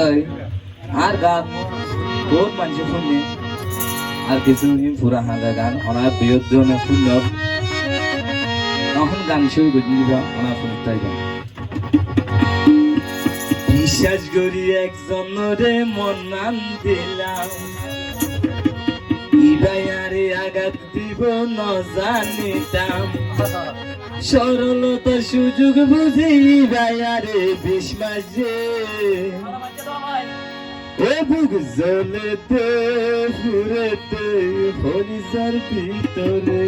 আর গান বহুত মানুষ শুনে আর কিছু পুরা হাঙ্গা গান ওনার বিরুদ্ধে শূন্য তখন গান শুরু করে দিবা ওনার শুনতে গান বিশ্বাস করি একজন রে মন নাম দিলাম ইবাইয়ারে আঘাত দিব ন জানিতাম সরলতার সুযোগ বুঝে ইবাইয়ারে বিশ্বাস এ বুক জ্বলেতে ফুরেতে হরিজার ভিতরে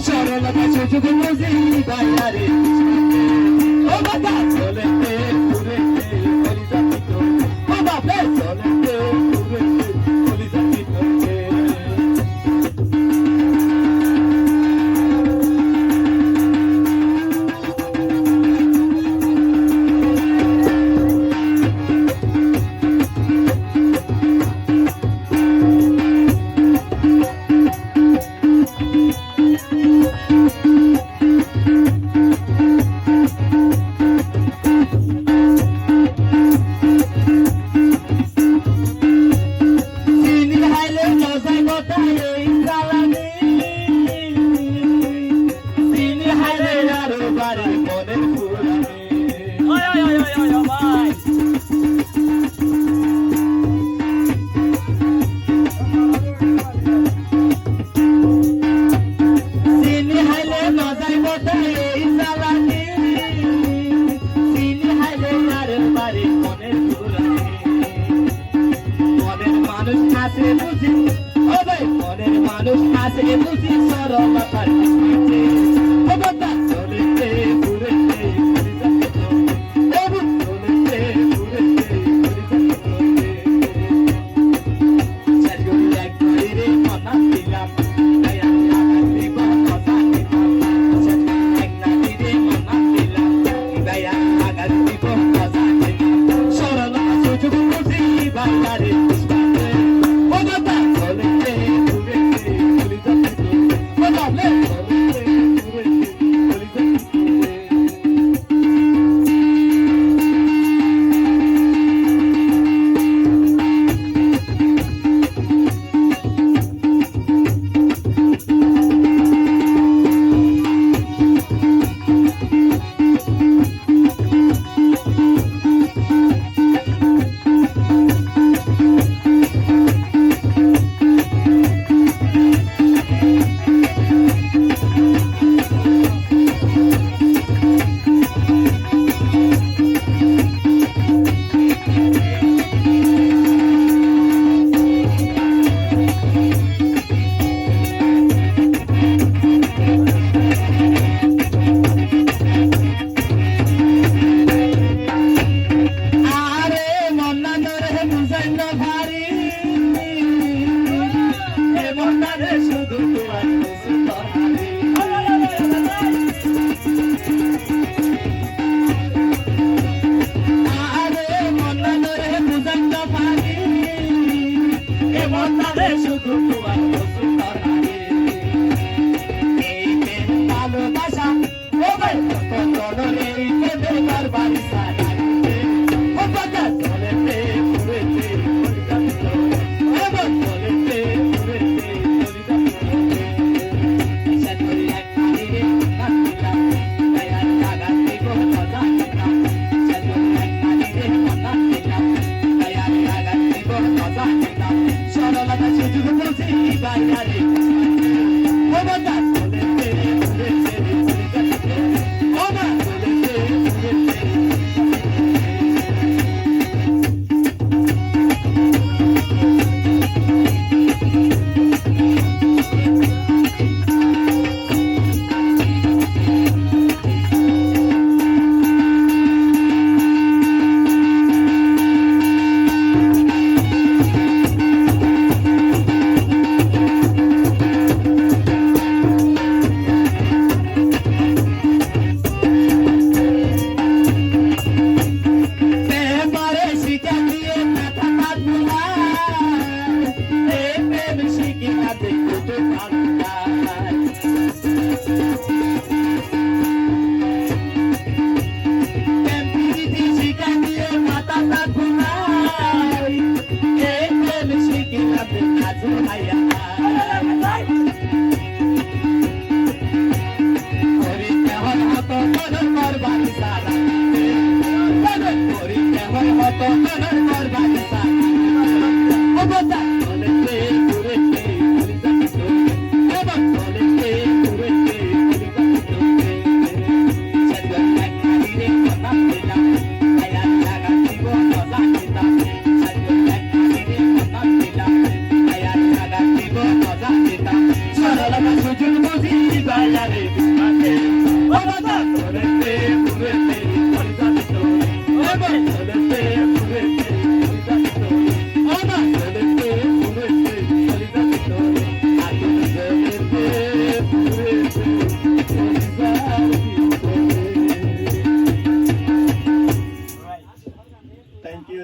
সরলতা সুযোগ বুঝি বাইরে ও বাবা চলেতে ঘুরেতে হরিজার ভিতরে ও বাবা চলেতে ঘুরেতে হরিজার ভিতরে মানুষ আছে বুঝি সরলতার চলেতে ঘুরেতে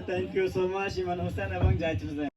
Thank you so much Iman Hussein এবং জাহিদ হোসেন।